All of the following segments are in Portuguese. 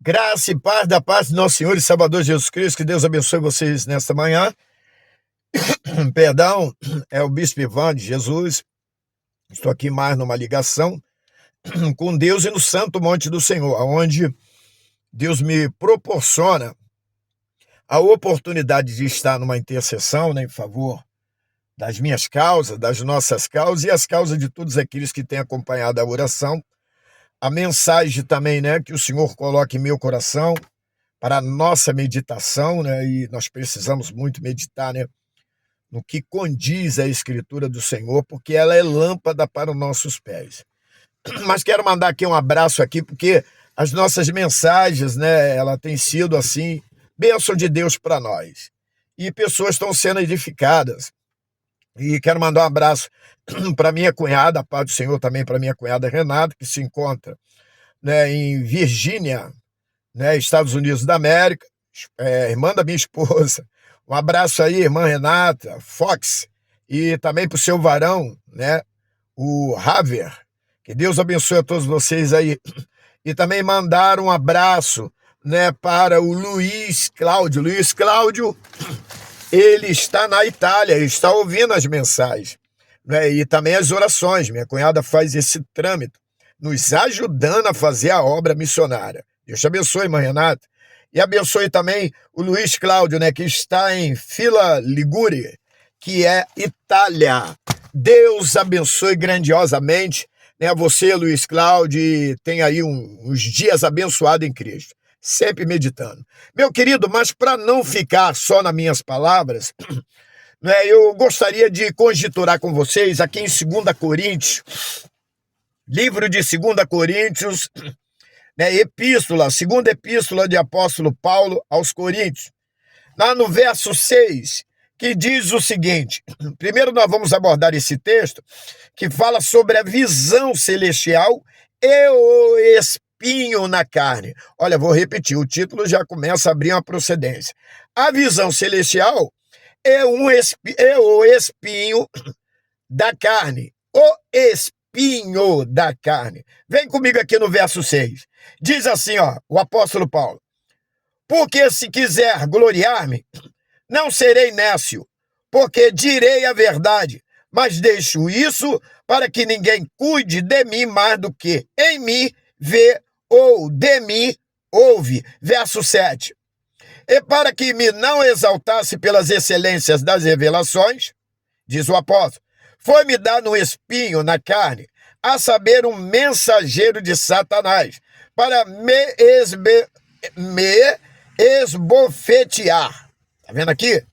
Graça e paz da paz do nosso Senhor e Salvador Jesus Cristo, que Deus abençoe vocês nesta manhã. Perdão, é o Bispo Ivan de Jesus. Estou aqui mais numa ligação com Deus e no Santo Monte do Senhor, onde Deus me proporciona a oportunidade de estar numa intercessão, né, em favor das minhas causas, das nossas causas e as causas de todos aqueles que têm acompanhado a oração. A mensagem também, né, que o Senhor coloca em meu coração para a nossa meditação, né, e nós precisamos muito meditar, né, no que condiz a Escritura do Senhor, porque ela é lâmpada para os nossos pés. Mas quero mandar aqui um abraço aqui, porque as nossas mensagens, né, ela tem sido assim, bênção de Deus para nós. E pessoas estão sendo edificadas. E quero mandar um abraço para minha cunhada, a paz do Senhor também para minha cunhada Renata, que se encontra, né, em Virgínia, né, Estados Unidos da América, irmã da minha esposa. Um abraço aí, irmã Renata, Fox, e também para o seu varão, né, o Haver. Que Deus abençoe a todos vocês aí. E também mandar um abraço, né, para o Luiz Cláudio. Luiz Cláudio, ele está na Itália, está ouvindo as mensagens, né, e também as orações. Minha cunhada faz esse trâmite, nos ajudando a fazer a obra missionária. Deus te abençoe, irmã Renata. E abençoe também o Luiz Cláudio, né, que está em Fila Ligure, que é Itália. Deus abençoe grandiosamente, né, você, Luiz Cláudio, e tem aí uns dias abençoados em Cristo. Sempre meditando. Meu querido, mas para não ficar só nas minhas palavras, né, eu gostaria de conjecturar com vocês aqui em 2 Coríntios, livro de 2 Coríntios, né, segunda epístola de apóstolo Paulo aos Coríntios, lá no verso 6, que diz o seguinte. Primeiro nós vamos abordar esse texto, que fala sobre a visão celestial e o espinho na carne. Olha, vou repetir, o título já começa a abrir uma procedência. A visão celestial é o espinho da carne, o espinho da carne. Vem comigo aqui no verso 6. Diz assim, ó, o apóstolo Paulo: porque se quiser gloriar-me, não serei nécio, porque direi a verdade, mas deixo isso para que ninguém cuide de mim mais do que em mim vê ou de mim ouve. Verso 7. E para que me não exaltasse pelas excelências das revelações, diz o apóstolo, foi-me dado um espinho na carne, a saber, um mensageiro de Satanás, para me esbofetear. Tá vendo aqui?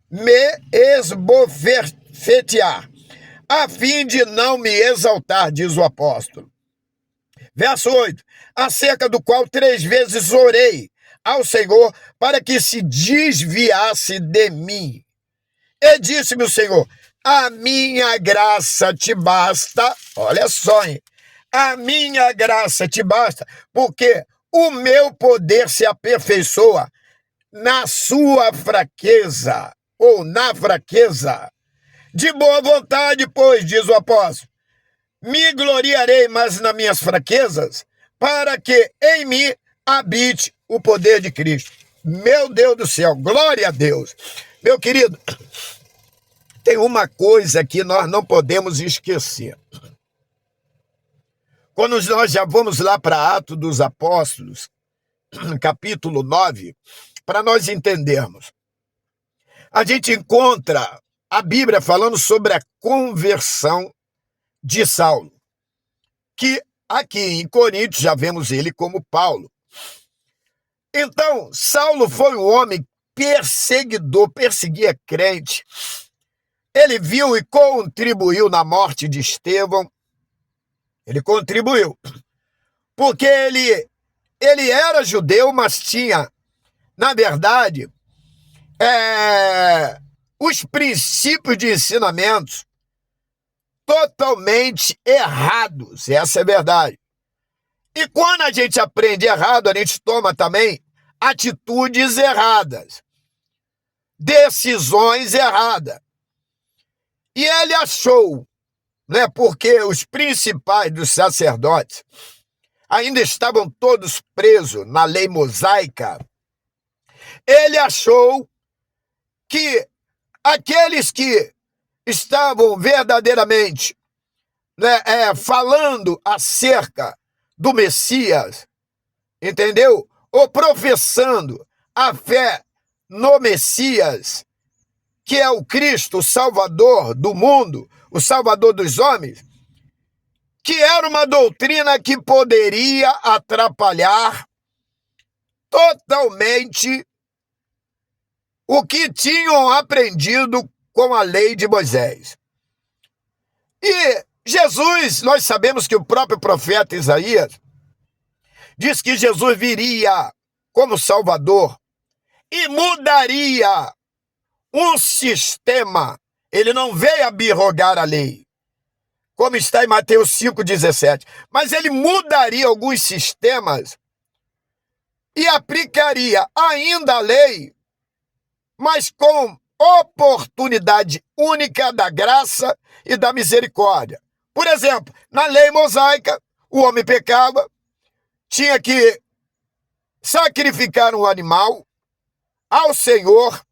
Me esbofetear, a fim de não me exaltar, diz o apóstolo. Verso 8, acerca do qual 3 vezes orei ao Senhor para que se desviasse de mim. E disse-me o Senhor: a minha graça te basta. Olha só, hein? A minha graça te basta, porque o meu poder se aperfeiçoa na sua fraqueza, ou na fraqueza. De boa vontade, pois, diz o apóstolo, me gloriarei mais nas minhas fraquezas, para que em mim habite o poder de Cristo. Meu Deus do céu, glória a Deus. Meu querido, tem uma coisa que nós não podemos esquecer. Quando nós já vamos lá para Atos dos Apóstolos, capítulo 9, para nós entendermos, a gente encontra a Bíblia falando sobre a conversão de Saulo, que aqui em Coríntios já vemos ele como Paulo. Então, Saulo foi um homem perseguidor, perseguia crente. Ele viu e contribuiu na morte de Estevão. Ele contribuiu, porque ele era judeu, mas tinha, na verdade, os princípios de ensinamentos totalmente errados. Essa é a verdade. E quando a gente aprende errado, a gente toma também atitudes erradas, decisões erradas. E ele achou, né, porque os principais dos sacerdotes ainda estavam todos presos na lei mosaica, ele achou que aqueles que estavam verdadeiramente, falando acerca do Messias, entendeu? Ou professando a fé no Messias, que é o Cristo, o Salvador do mundo, o Salvador dos homens, que era uma doutrina que poderia atrapalhar totalmente o que tinham aprendido com a lei de Moisés. E Jesus, nós sabemos que o próprio profeta Isaías diz que Jesus viria como Salvador e mudaria um sistema. Ele não veio abrogar a lei, como está em Mateus 5,17, mas ele mudaria alguns sistemas e aplicaria ainda a lei, mas com oportunidade única da graça e da misericórdia. Por exemplo, na lei mosaica, o homem pecava, tinha que sacrificar um animal ao Senhor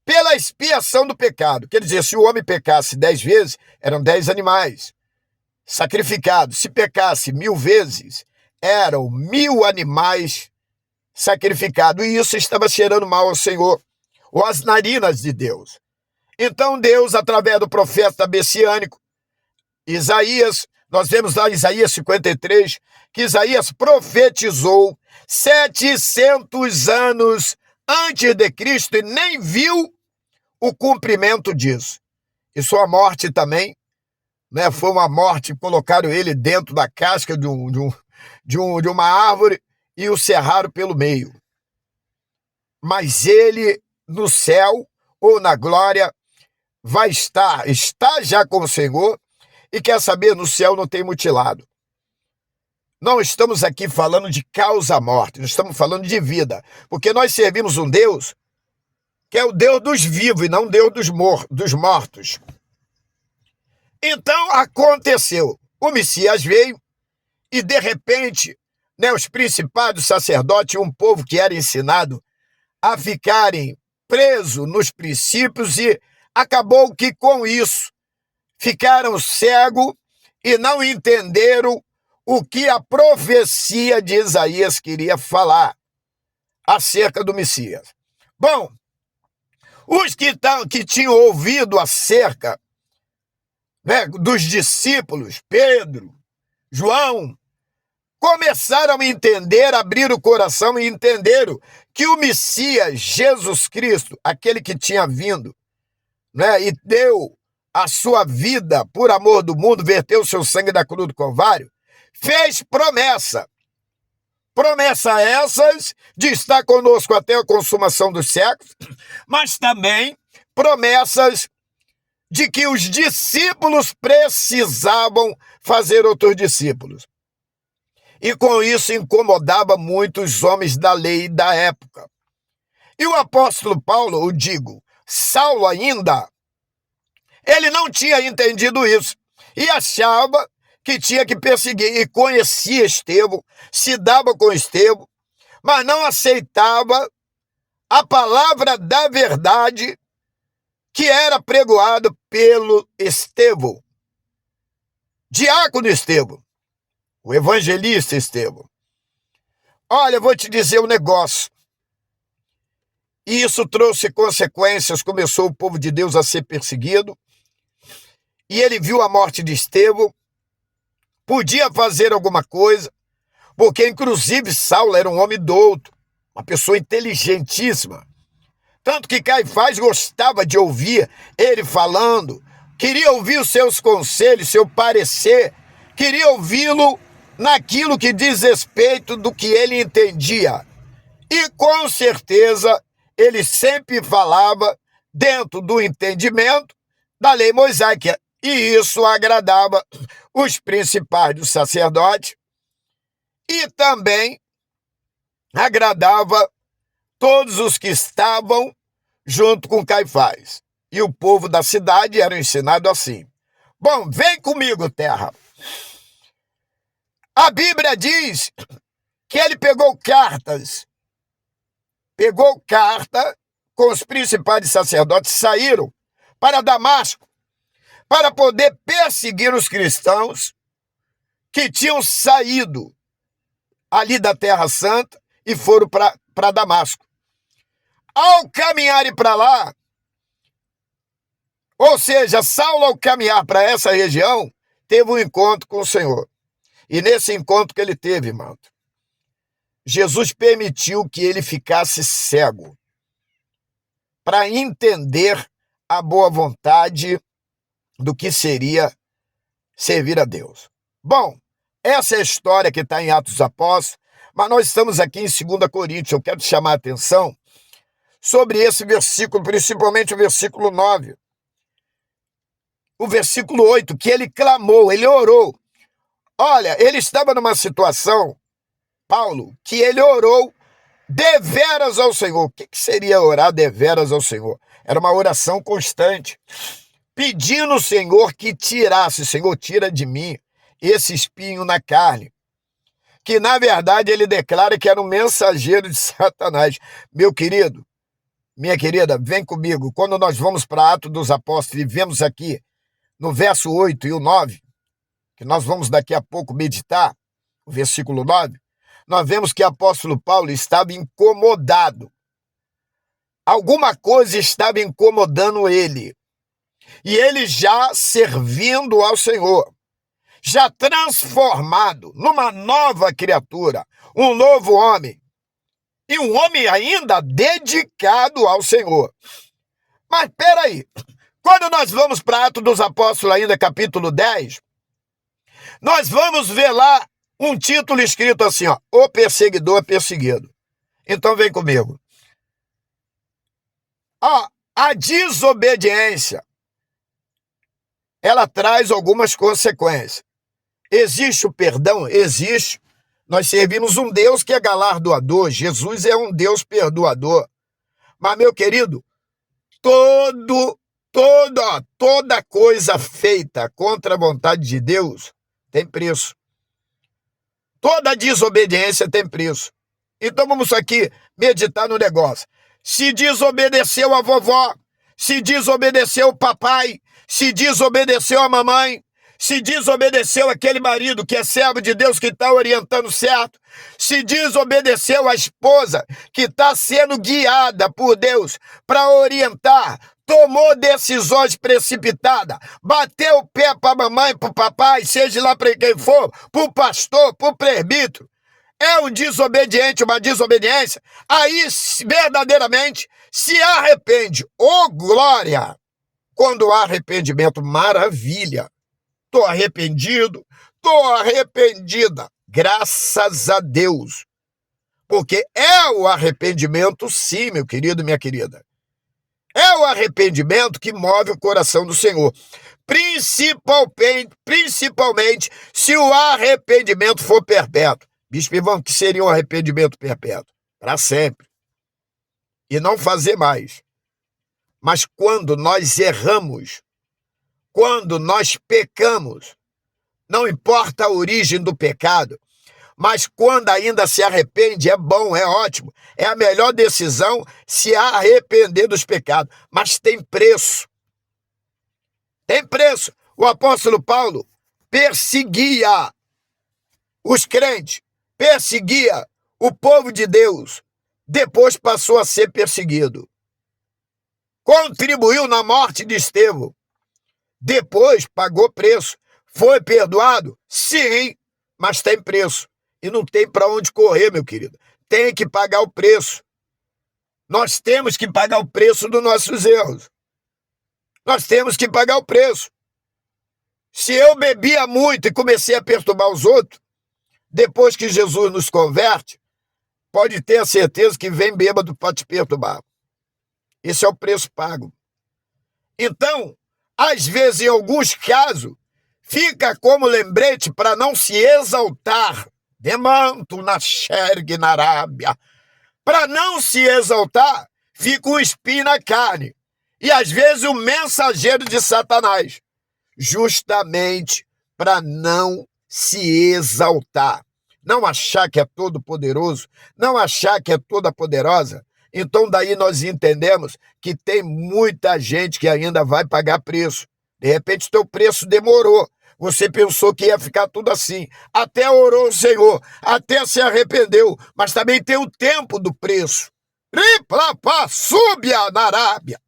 pela expiação do pecado. Quer dizer, se o homem pecasse 10 vezes, eram 10 animais sacrificados. Se pecasse 1000 vezes, eram 1000 animais sacrificados. E isso estava cheirando mal ao Senhor, ou às narinas de Deus. Então Deus, através do profeta messiânico, Isaías, nós vemos lá em Isaías 53, que Isaías profetizou 700 anos antes de Cristo e nem viu o cumprimento disso. E sua morte também, foi uma morte, colocaram ele dentro da casca de uma árvore e o cerraram pelo meio. Mas ele, no céu ou na glória, está já com o Senhor, e quer saber, no céu não tem mutilado. Não estamos aqui falando de causa-morte, nós estamos falando de vida, porque nós servimos um Deus que é o Deus dos vivos e não o Deus dos mortos. Então aconteceu, o Messias veio e de repente, os principados, sacerdotes, um povo que era ensinado a ficarem presos nos princípios, e acabou que com isso ficaram cegos e não entenderam o que a profecia de Isaías queria falar acerca do Messias. Bom, os que tinham ouvido acerca dos discípulos, Pedro, João, começaram a entender, abrir o coração e entenderam que o Messias, Jesus Cristo, aquele que tinha vindo, e deu a sua vida por amor do mundo, verteu o seu sangue da cruz do Calvário, fez promessa. Promessa essas de estar conosco até a consumação dos séculos, mas também promessas de que os discípulos precisavam fazer outros discípulos. E com isso incomodava muito os homens da lei da época. E o apóstolo Paulo, Saulo ainda, ele não tinha entendido isso e achava que tinha que perseguir, e conhecia Estevão, se dava com Estevão, mas não aceitava a palavra da verdade que era pregoada pelo Estevão, diácono Estevão, o evangelista Estevão. Olha, vou te dizer um negócio. E isso trouxe consequências, começou o povo de Deus a ser perseguido, e ele viu a morte de Estevão, podia fazer alguma coisa, porque inclusive Saulo era um homem douto, uma pessoa inteligentíssima, tanto que Caifás gostava de ouvir ele falando, queria ouvir os seus conselhos, seu parecer, queria ouvi-lo naquilo que diz respeito do que ele entendia. E com certeza ele sempre falava dentro do entendimento da lei mosaica, e isso agradava os principais dos sacerdotes e também agradava todos os que estavam junto com Caifás. E o povo da cidade era ensinado assim. Bom, vem comigo, terra. A Bíblia diz que ele pegou carta com os principais sacerdotes, saíram para Damasco para poder perseguir os cristãos que tinham saído ali da Terra Santa e foram para Damasco. Ao caminharem para lá, ou seja, Saulo, ao caminhar para essa região, teve um encontro com o Senhor. E nesse encontro que ele teve, irmão, Jesus permitiu que ele ficasse cego para entender a boa vontade do que seria servir a Deus. Bom, essa é a história que está em Atos dos Apóstolos, mas nós estamos aqui em 2 Coríntios. Eu quero chamar a atenção sobre esse versículo, principalmente o versículo 9. O versículo 8, que ele clamou, ele orou. Olha, ele estava numa situação, Paulo, que ele orou deveras ao Senhor. O que seria orar deveras ao Senhor? Era uma oração constante, pedindo ao Senhor que tirasse, Senhor, tira de mim esse espinho na carne, que na verdade ele declara que era um mensageiro de Satanás. Meu querido, minha querida, vem comigo. Quando nós vamos para Atos dos Apóstolos e vemos aqui no verso 8 e o 9, que nós vamos daqui a pouco meditar, o versículo 9, nós vemos que o apóstolo Paulo estava incomodado. Alguma coisa estava incomodando ele. E ele já servindo ao Senhor, já transformado numa nova criatura, um novo homem, e um homem ainda dedicado ao Senhor. Mas peraí, quando nós vamos para Atos dos Apóstolos ainda, capítulo 10, nós vamos ver lá um título escrito assim, ó, o perseguidor perseguido. Então vem comigo. A desobediência, ela traz algumas consequências. Existe o perdão? Existe. Nós servimos um Deus que é galardoador. Jesus é um Deus perdoador. Mas, meu querido, toda coisa feita contra a vontade de Deus tem preço. Toda desobediência tem preço. Então vamos aqui meditar no negócio. Se desobedeceu a vovó, se desobedeceu o papai, se desobedeceu a mamãe, se desobedeceu aquele marido que é servo de Deus, que está orientando certo, se desobedeceu a esposa que está sendo guiada por Deus para orientar, tomou decisões precipitadas, bateu o pé para a mamãe, para o papai, seja lá para quem for, para o pastor, para o presbítero, é um desobediente, uma desobediência, aí verdadeiramente se arrepende. Ô glória! Quando há arrependimento, maravilha. Estou arrependido, estou arrependida. Graças a Deus. Porque é o arrependimento, sim, meu querido e minha querida. É o arrependimento que move o coração do Senhor. Principalmente se o arrependimento for perpétuo. Bispo Ivan, o que seria um arrependimento perpétuo? Para sempre. E não fazer mais. Mas quando nós erramos, quando nós pecamos, não importa a origem do pecado, mas quando ainda se arrepende, é bom, é ótimo, é a melhor decisão se arrepender dos pecados, mas tem preço. Tem preço. O apóstolo Paulo perseguia os crentes, perseguia o povo de Deus, depois passou a ser perseguido. Contribuiu na morte de Estevão, depois pagou preço. Foi perdoado? Sim, mas tem preço. E não tem para onde correr, meu querido. Tem que pagar o preço. Nós temos que pagar o preço dos nossos erros. Nós temos que pagar o preço. Se eu bebia muito e comecei a perturbar os outros, depois que Jesus nos converte, pode ter a certeza que vem bêbado para te perturbar. Esse é o preço pago. Então, às vezes, em alguns casos, fica como lembrete para não se exaltar. Demanto na xergue na Arábia. Para não se exaltar, fica um espinho na carne. E às vezes o mensageiro de Satanás. Justamente para não se exaltar, não achar que é todo poderoso, não achar que é toda poderosa. Então daí nós entendemos que tem muita gente que ainda vai pagar preço. De repente teu preço demorou. Você pensou que ia ficar tudo assim. Até orou o Senhor, até se arrependeu, mas também tem o tempo do preço. Riplapá, súbia na Arábia.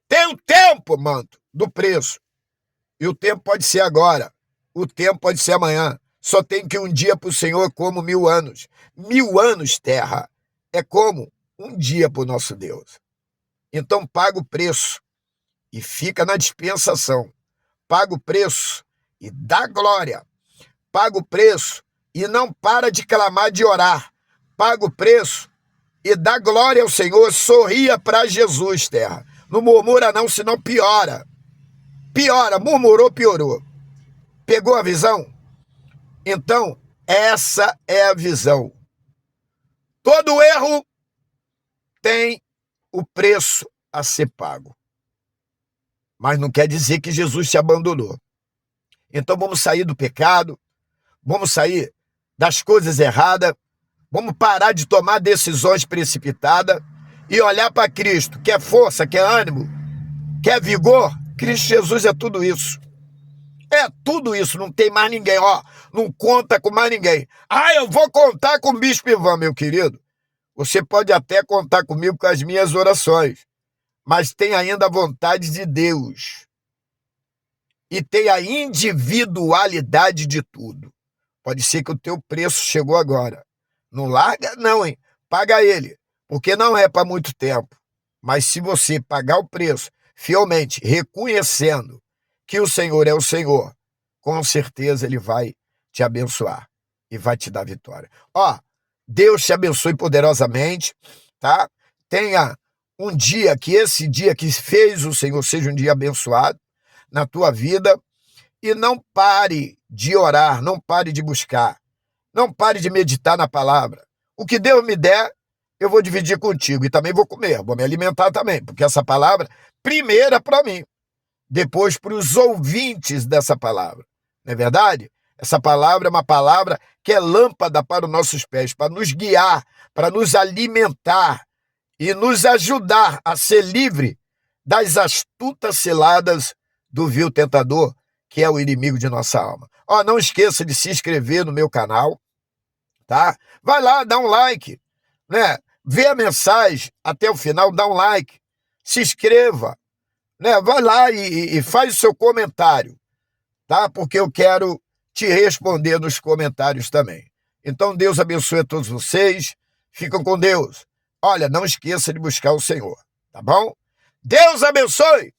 Tem o tempo, manto, do preço. E o tempo pode ser agora. O tempo pode ser amanhã. Só tem que um dia para o Senhor como 1000 anos. 1000 anos, terra, é como um dia para o nosso Deus. Então paga o preço e fica na dispensação. Paga o preço e dá glória. Paga o preço e não para de clamar, de orar. Paga o preço e dá glória ao Senhor. Sorria para Jesus, terra. Não murmura não, senão piora. Piora, murmurou, piorou. Pegou a visão? Então, essa é a visão. Todo erro tem o preço a ser pago. Mas não quer dizer que Jesus te abandonou. Então vamos sair do pecado, vamos sair das coisas erradas, vamos parar de tomar decisões precipitadas e olhar para Cristo. Quer força, quer ânimo, quer vigor? Cristo Jesus é tudo isso. É tudo isso, não tem mais ninguém, ó, não conta com mais ninguém. Ah, eu vou contar com o Bispo Ivan, meu querido. Você pode até contar comigo com as minhas orações, mas tem ainda a vontade de Deus. E tem a individualidade de tudo. Pode ser que o teu preço chegou agora. Não larga não, hein? Paga ele, porque não é para muito tempo. Mas se você pagar o preço fielmente, reconhecendo que o Senhor é o Senhor, com certeza Ele vai te abençoar e vai te dar vitória. Ó, Deus te abençoe poderosamente, tá? Tenha um dia, que esse dia que fez o Senhor seja um dia abençoado na tua vida, e não pare de orar, não pare de buscar, não pare de meditar na palavra. O que Deus me der, eu vou dividir contigo e também vou comer, vou me alimentar também, porque essa palavra, primeiro é para mim, depois para os ouvintes dessa palavra. Não é verdade? Essa palavra é uma palavra que é lâmpada para os nossos pés, para nos guiar, para nos alimentar e nos ajudar a ser livre das astutas ciladas do vil tentador, que é o inimigo de nossa alma. Ó, não esqueça de se inscrever no meu canal, tá? Vai lá, dá um like, né? Vê a mensagem até o final, dá um like, se inscreva, né? Vai lá e faz o seu comentário, tá? Porque eu quero te responder nos comentários também. Então Deus abençoe a todos vocês, ficam com Deus. Olha, não esqueça de buscar o Senhor, tá bom? Deus abençoe!